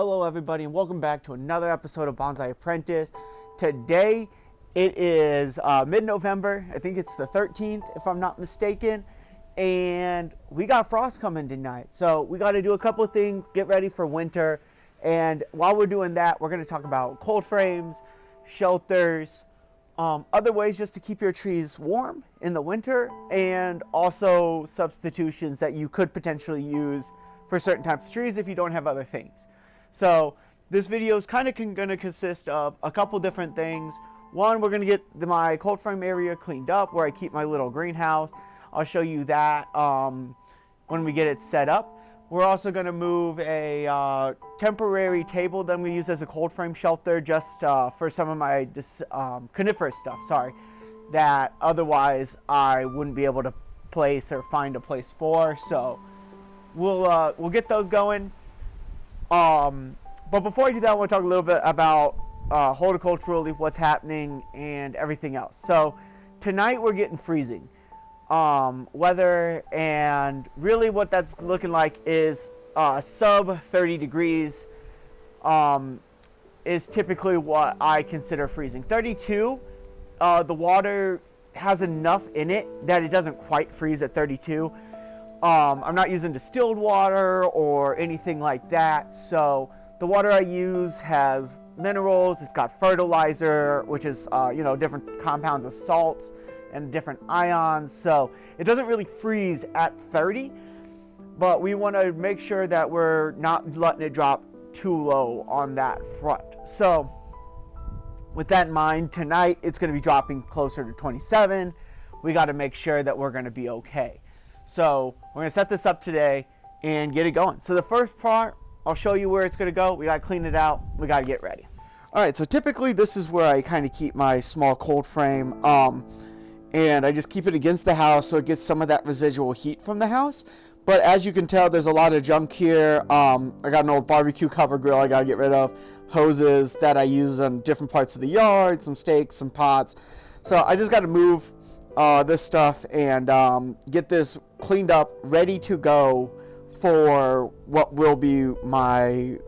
Hello everybody and welcome back to another episode of Bonsai Apprentice. Today it is mid-November. I think it's the 13th if I'm not mistaken. And we got frost coming tonight. So we got to do a couple of things, get ready for winter. And while we're doing that, we're going to talk about cold frames, shelters, other ways just to keep your trees warm in the winter, and also substitutions that you could potentially use for certain types of trees if you don't have other things. So this video is kind of going to consist of a couple different things. One, we're going to get my cold frame area cleaned up where I keep my little greenhouse. I'll show you that when we get it set up. We're also going to move a temporary table that we use as a cold frame shelter just for some of my coniferous stuff, that otherwise I wouldn't be able to place or find a place for. So we'll get those going. But before I do that, I want to talk a little bit about horticulturally what's happening and everything else. So tonight we're getting freezing weather, and really what that's looking like is sub 30 degrees is typically what I consider freezing. 32, the water has enough in it that it doesn't quite freeze at 32. I'm not using distilled water or anything like that, so the water I use has minerals. It's got fertilizer, which is different compounds of salts and different ions, so it doesn't really freeze at 30, but we want to make sure that we're not letting it drop too low on that front. So with that in mind, tonight it's going to be dropping closer to 27. We got to make sure that we're going to be okay. So we're going to set this up today and get it going. So the first part, I'll show you where it's going to go. We got to clean it out. We got to get ready. All right, so typically this is where I kind of keep my small cold frame. And I just keep it against the house so it gets some of that residual heat from the house. But as you can tell, there's a lot of junk here. I got an old barbecue cover grill I got to get rid of. Hoses that I use on different parts of the yard, some stakes, some pots. So I just got to move this stuff and get this cleaned up, ready to go for what will be my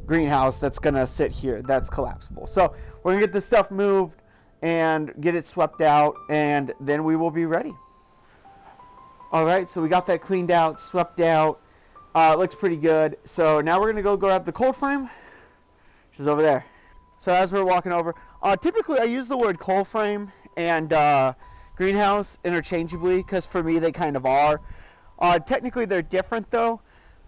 greenhouse that's going to sit here that's collapsible. So we're going to get this stuff moved and get it swept out, and then we will be ready. All right, so we got that cleaned out, swept out. It looks pretty good. So now we're gonna go grab the cold frame, which is over there. So as we're walking over, typically I use the word cold frame and greenhouse interchangeably because for me they kind of are. Technically they're different though,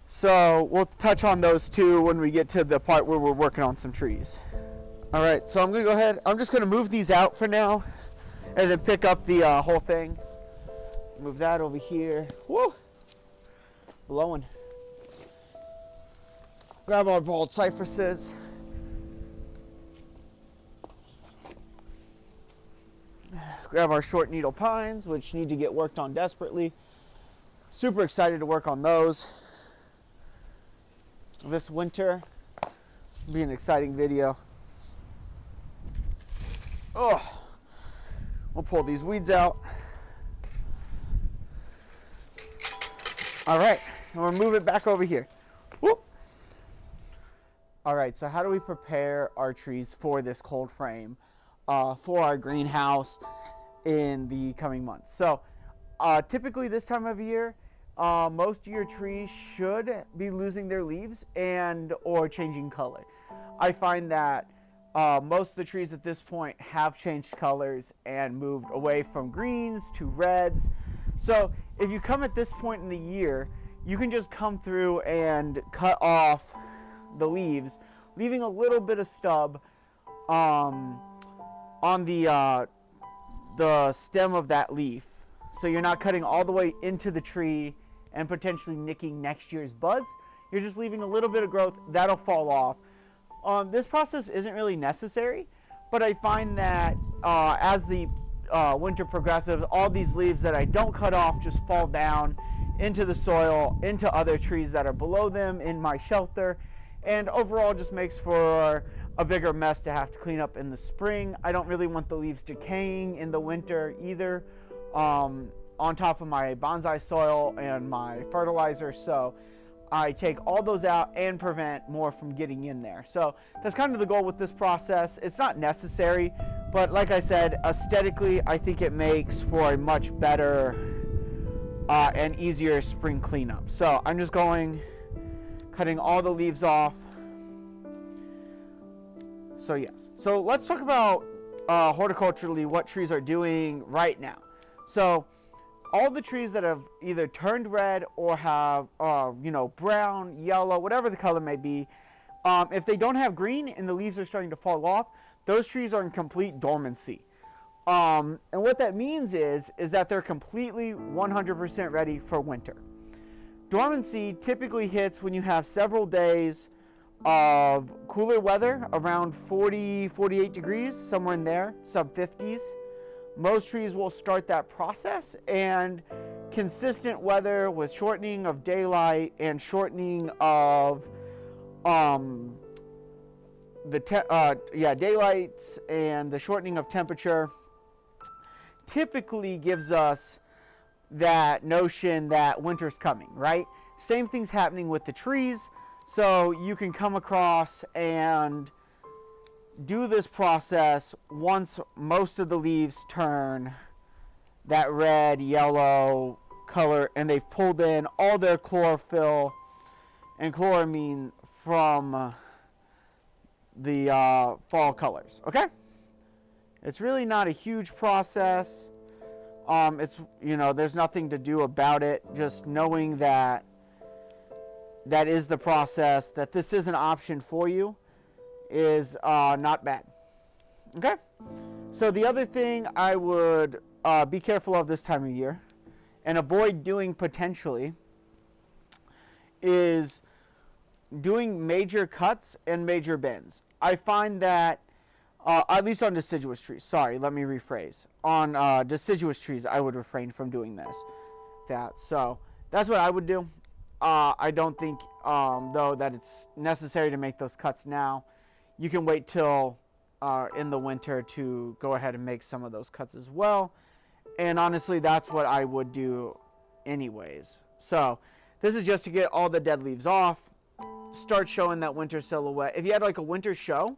so we'll touch on those two when we get to the part where we're working on some trees. All right, so I'm gonna go ahead. I'm just gonna move these out for now and then pick up the whole thing. Move that over here. Woo! Blowing. Grab our bald cypresses. Grab our short needle pines, which need to get worked on desperately. Super excited to work on those this winter. It'll be an exciting video. Oh, we'll pull these weeds out. All right, and we'll move it back over here. Whoop. All right, so how do we prepare our trees for this cold frame for our greenhouse in the coming months? So typically this time of year, most of your trees should be losing their leaves and or changing color. I find that most of the trees at this point have changed colors and moved away from greens to reds. So if you come at this point in the year, you can just come through and cut off the leaves, leaving a little bit of stub on the stem of that leaf. So you're not cutting all the way into the tree and potentially nicking next year's buds. You're just leaving a little bit of growth that'll fall off. This process isn't really necessary, but I find that as the winter progresses, all these leaves that I don't cut off just fall down into the soil, into other trees that are below them in my shelter, and overall just makes for a bigger mess to have to clean up in the spring. I don't really want the leaves decaying in the winter either, on top of my bonsai soil and my fertilizer, so I take all those out and prevent more from getting in there. So that's kind of the goal with this process. It's not necessary, but like I said, aesthetically, I think it makes for a much better and easier spring cleanup. So I'm just cutting all the leaves off. So yes, so let's talk about horticulturally what trees are doing right now. So all the trees that have either turned red or have brown, yellow, whatever the color may be, if they don't have green and the leaves are starting to fall off, those trees are in complete dormancy. And what that means is that they're completely 100% ready for winter. Dormancy typically hits when you have several days of cooler weather, around 40, 48 degrees, somewhere in there, sub 50s. Most trees will start that process, and consistent weather with shortening of daylight and shortening of daylights and the shortening of temperature typically gives us that notion that winter's coming, right? Same thing's happening with the trees. So you can come across and do this process once most of the leaves turn that red, yellow color, and they've pulled in all their chlorophyll and chloramine from the fall colors. Okay? It's really not a huge process. There's nothing to do about it. Just knowing that is the process, that this is an option for you, is not bad. Okay? So the other thing I would be careful of this time of year and avoid doing potentially is doing major cuts and major bends. I find that, at least on deciduous trees, sorry, let me rephrase. On deciduous trees, I would refrain from doing this. So that's what I would do. I don't think, though, that it's necessary to make those cuts now. You can wait till in the winter to go ahead and make some of those cuts as well. And honestly, that's what I would do anyways. So this is just to get all the dead leaves off, start showing that winter silhouette. If you had like a winter show,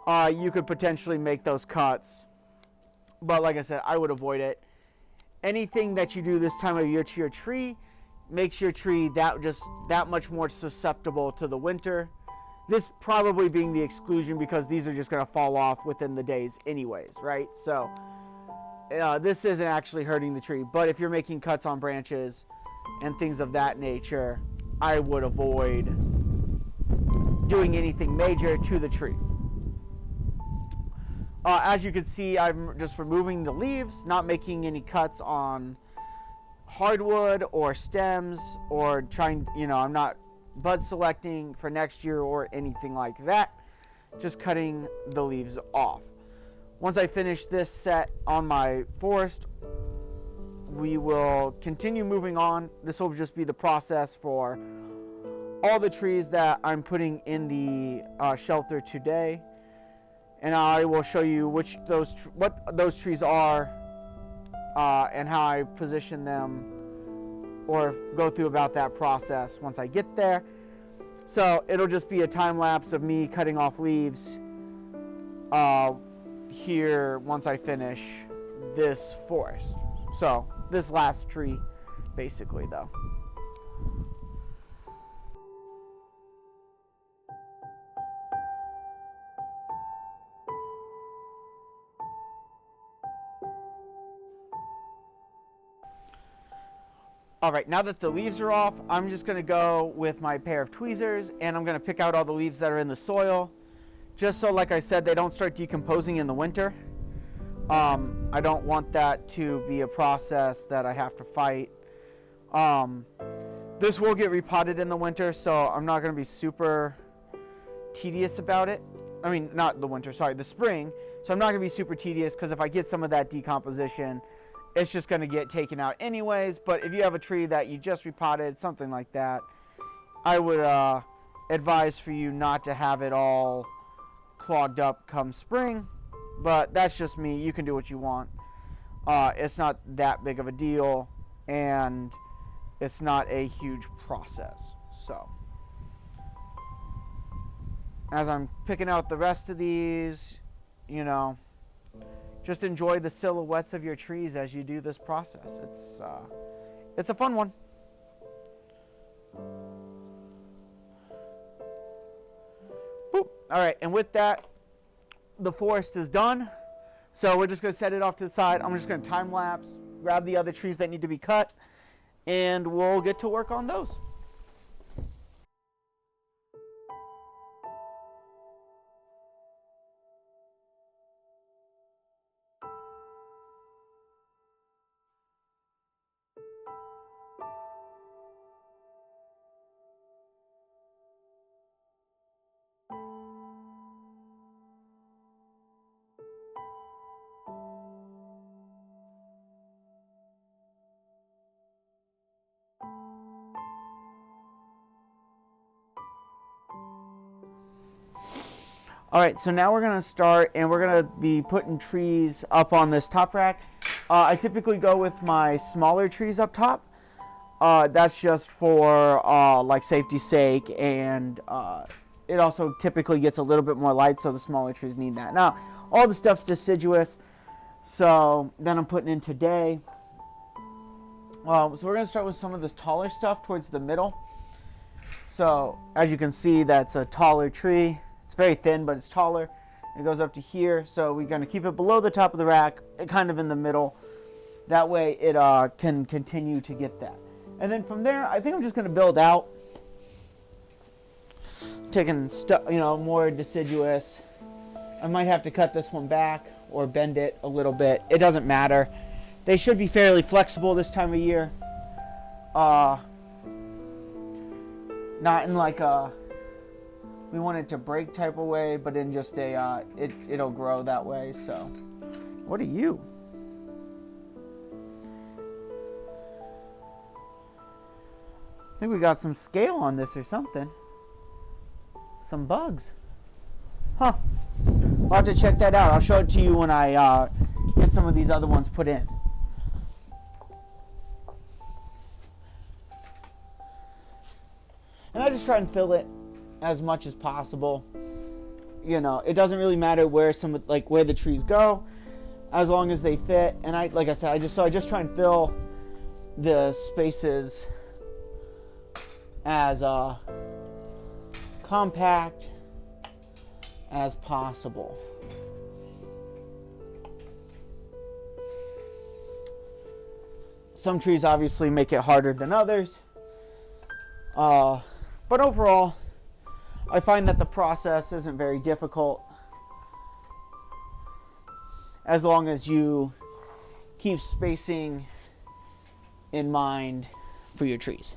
you could potentially make those cuts. But like I said, I would avoid it. Anything that you do this time of year to your tree makes your tree that much more susceptible to the winter. This probably being the exclusion, because these are just going to fall off within the days anyways, right? So this isn't actually hurting the tree. But if you're making cuts on branches and things of that nature, I would avoid doing anything major to the tree. As you can see, I'm just removing the leaves, not making any cuts on hardwood or stems, or trying, I'm not bud selecting for next year or anything like that. Just cutting the leaves off. Once I finish this set on my forest, we will continue moving on. This will just be the process for all the trees that I'm putting in the shelter today. And I will show you what those trees are and how I position them, or go through about that process once I get there. So it'll just be a time lapse of me cutting off leaves here once I finish this forest. So this last tree, basically, though. All right, now that the leaves are off, I'm just going to go with my pair of tweezers, and I'm going to pick out all the leaves that are in the soil, just so, like I said, they don't start decomposing in the winter. I don't want that to be a process that I have to fight. This will get repotted in the winter, so I'm not going to be super tedious about it. I mean, not the winter, sorry, the spring. So I'm not going to be super tedious, because if I get some of that decomposition, it's just going to get taken out anyways. But if you have a tree that you just repotted, something like that, I would advise for you not to have it all clogged up come spring. But that's just me. You can do what you want. It's not that big of a deal, and it's not a huge process. So as I'm picking out the rest of these, you know, just enjoy the silhouettes of your trees as you do this process. It's a fun one. Boop. All right, and with that, the forest is done. So we're just going to set it off to the side. I'm just going to time lapse, grab the other trees that need to be cut, and we'll get to work on those. All right, so now we're gonna start, and we're gonna be putting trees up on this top rack. I typically go with my smaller trees up top. That's just for like safety's sake, and it also typically gets a little bit more light, so the smaller trees need that. Now, all the stuff's deciduous, so then I'm putting in today. So we're gonna start with some of this taller stuff towards the middle. So as you can see, that's a taller tree. It's very thin, but it's taller. It goes up to here, so we're going to keep it below the top of the rack, kind of in the middle. That way it can continue to get that. And then from there, I think I'm just going to build out. Taking more deciduous. I might have to cut this one back or bend it a little bit. It doesn't matter. They should be fairly flexible this time of year. Not in like a we want it to break type of way, but in just a it'll grow that way. So what are you? I think we got some scale on this or something. Some bugs. Huh. I'll have to check that out. I'll show it to you when I get some of these other ones put in. And I just try and fill it as much as possible. You know, it doesn't really matter where where the trees go, as long as they fit. And I just try and fill the spaces as compact as possible. Some trees obviously make it harder than others, but overall I find that the process isn't very difficult as long as you keep spacing in mind for your trees.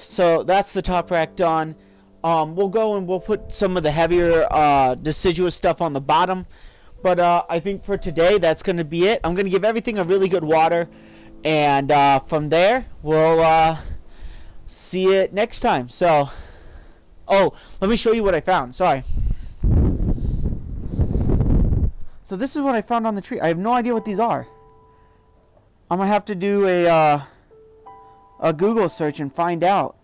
So that's the top rack done. We'll go and we'll put some of the heavier deciduous stuff on the bottom. But I think for today, that's going to be it. I'm going to give everything a really good water. And from there, we'll see it next time. So, oh, let me show you what I found. Sorry. So this is what I found on the tree. I have no idea what these are. I'm going to have to do a Google search and find out.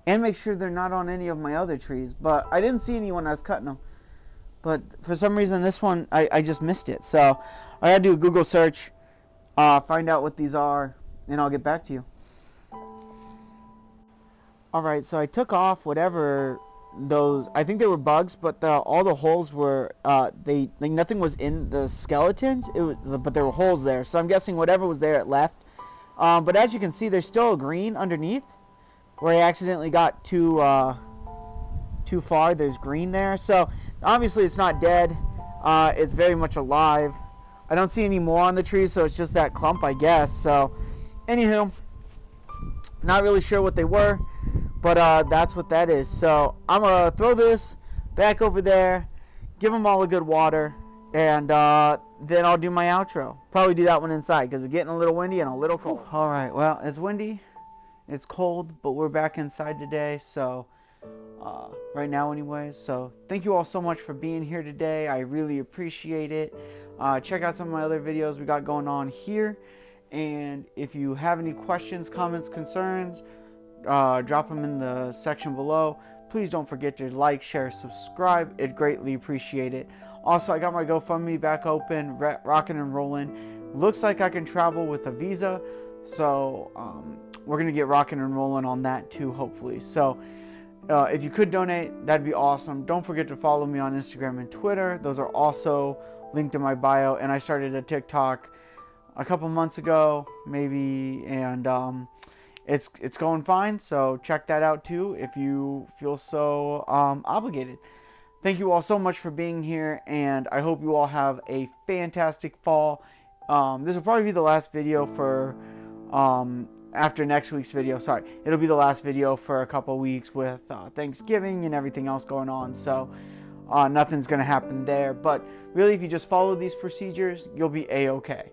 And make sure they're not on any of my other trees. But I didn't see anyone when I was cutting them. But for some reason, this one, I just missed it. So I had to do a Google search, find out what these are, and I'll get back to you. Alright, so I took off whatever those, I think they were bugs, but all the holes were, nothing was in the skeletons, but there were holes there. So I'm guessing whatever was there, it left. But as you can see, there's still a green underneath. Where I accidentally got too far, there's green there. So obviously it's not dead. It's very much alive. I don't see any more on the tree, so it's just that clump, I guess. So anywho, not really sure what they were, but that's what that is. So I'm gonna throw this back over there, give them all a good water, and then I'll do my outro. Probably do that one inside because it's getting a little windy and a little cold. All right, well, it's windy It's cold, but we're back inside today, so right now anyways. So thank you all so much for being here today. I really appreciate it. Check out some of my other videos we got going on here, and if you have any questions, comments, concerns, drop them in the section below. Please don't forget to like, share, subscribe. It'd greatly appreciate it. Also, I got my GoFundMe back open, rocking and rolling. Looks like I can travel with a visa, so we're gonna get rocking and rolling on that too, hopefully. So if you could donate, that'd be awesome. Don't forget to follow me on Instagram and Twitter. Those are also linked in my bio. And I started a TikTok a couple months ago, maybe, and it's going fine. So check that out too if you feel so obligated. Thank you all so much for being here, and I hope you all have a fantastic fall. This will probably be the last video for after next week's video. Sorry, it'll be the last video for a couple weeks with Thanksgiving and everything else going on, so nothing's gonna happen there. But really, if you just follow these procedures, you'll be a-okay.